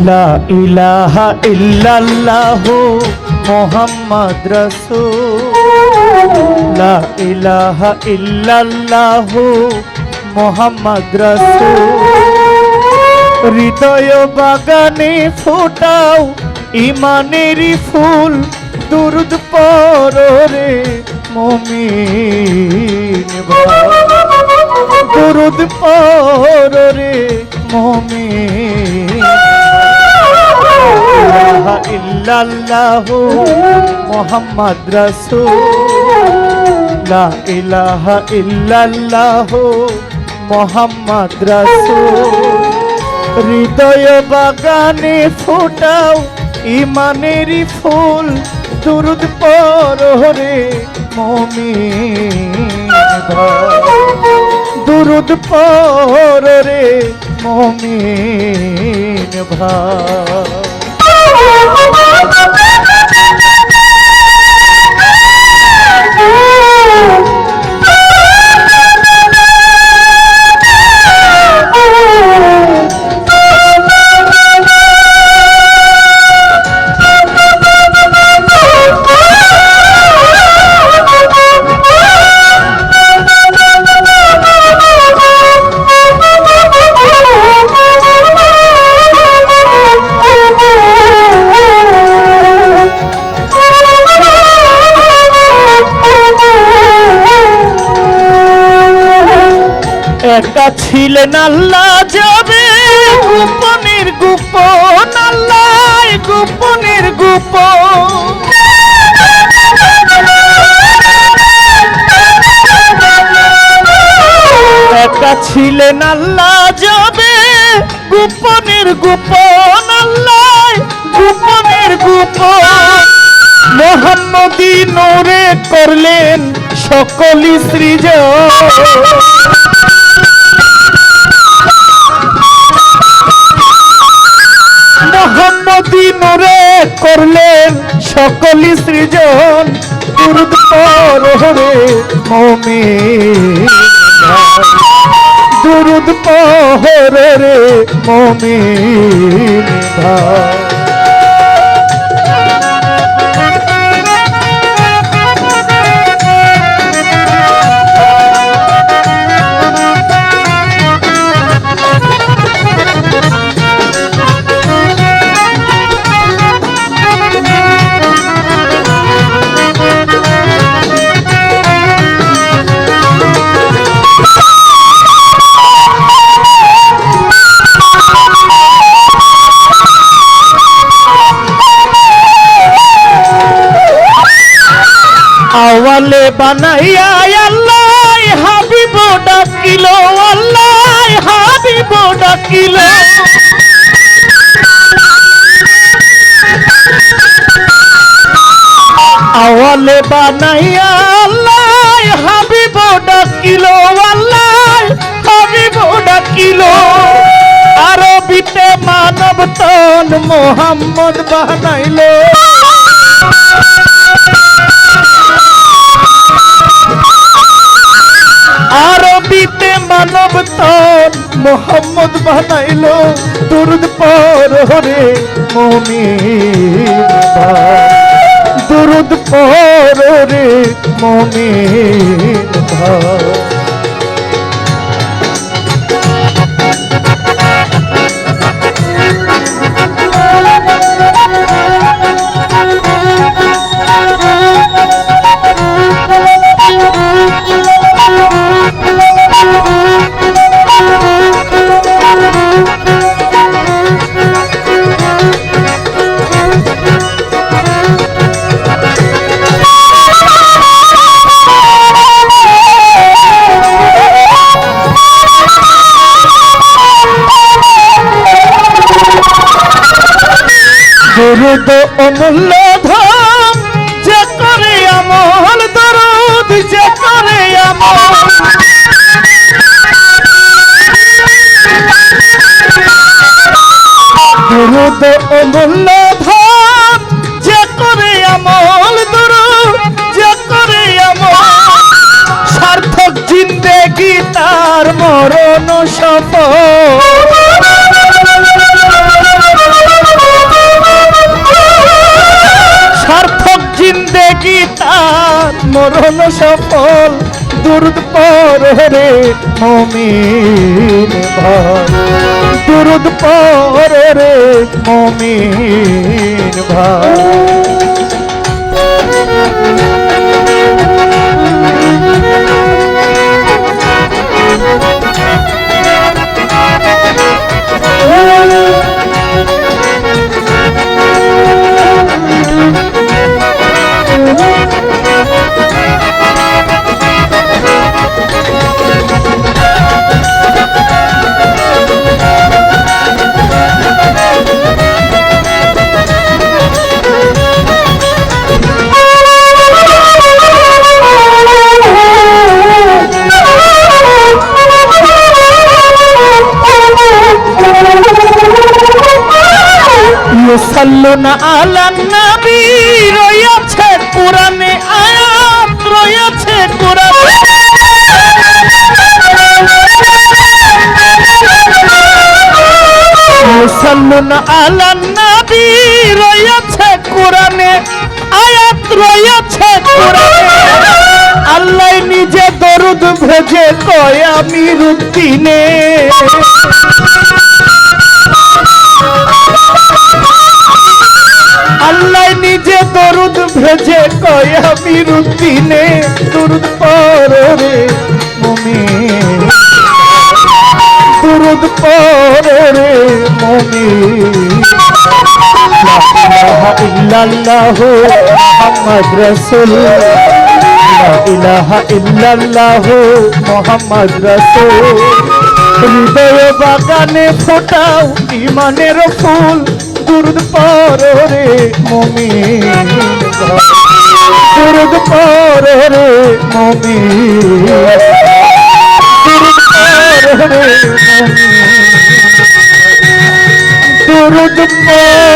লা ইলাহা ইল্লাল্লাহু মুহাম্মদ রাসূল লা ইলাহা ইল্লাল্লাহু মুহাম্মদ রাসূল হৃদয় বাগানে ফোটাও ইমানেরই ফুল দুরুদ পড়ো রে মুমিন দুরুদ পড়ো রে মুমিন লা ইলাহা ইল্লাল্লাহু মুহাম্মদ রাসূল লা ইলাহা ইল্লাল্লাহু মুহাম্মদ রাসূল হৃদয় বাগানে ফোটাও ইমানেরই ফুল দুরুদ পড়ো রে মুমিন দুরুদ পড়ো রে মুমিন ভাই একা ছিলেন আল্লাহ যাবে গোপনের গোপন আল্লাহ গোপনের গোপন একা ছিলেন আল্লাহ যাবে গোপনের গোপন আল্লাহ গোপনের গোপন মুহাম্মদী নূরে করলেন সকলই সৃজন মুহাম্মদী নূরে করলেন সকলই সৃজন দুরুদ পড়ো রে মুমিন দুরুদ পড়ো রে মুমিন ভাই আওয়ালে বানাইয়া আল্লাহ হাবিব ডাকিল আল্লাহ হাবিব ডাকিল আওয়ালে বানাইয়া আল্লাহ হাবিব ডাকিল আল্লাহ হাবিব ডাকিল আরবিতে মানব তন মুহাম্মদ বানাইল আরবিতে মানব তন মুহাম্মদ বানাইল দুরুদ পড়ো রে মুমিন দুরুদ পড়ো রে মুমিন ভাই দুরুদ অমূল্য ধন যে করে আমল দরুদ যে করে আমল দুরুদ অমূল্য ধন যে করে আমল দরুদ যে করে আমল সার্থক জিন্দেগি তার মরণ সফল মরণ সফল দুরুদ পড় রে মুমিন ভাই দুরুদ পড় রে মুমিন ভাই সাল্লুনা আলান নবী রয়েছে কোরআনে আয়াত রয়েছে কোরআনে সাল্লুনা আলান নবী রয়েছে কোরআনে আয়াত রয়েছে কোরআনে আল্লাহ নিজে দরুদ ভেজে কয় আমিরুদ্দিনে আল্লাহ নিজে দরুদ ভেজে কয় আমিরুদ্দিনে দুরুদ পড় রে মুমিন দুরুদ পড় রে মুমিন লা ইলাহা ইল্লাল্লাহ মুহাম্মদ রাসূল লা ইলাহা ইল্লাল্লাহ মুহাম্মদ রাসূল হৃদয় বাগানে ফোটাও ঈমানের ফুল দুরুদ পড় রে মুমিন দুরুদ পড় রে মুমিন দুরুদ পড় রে মুমিন দুরুদ পড়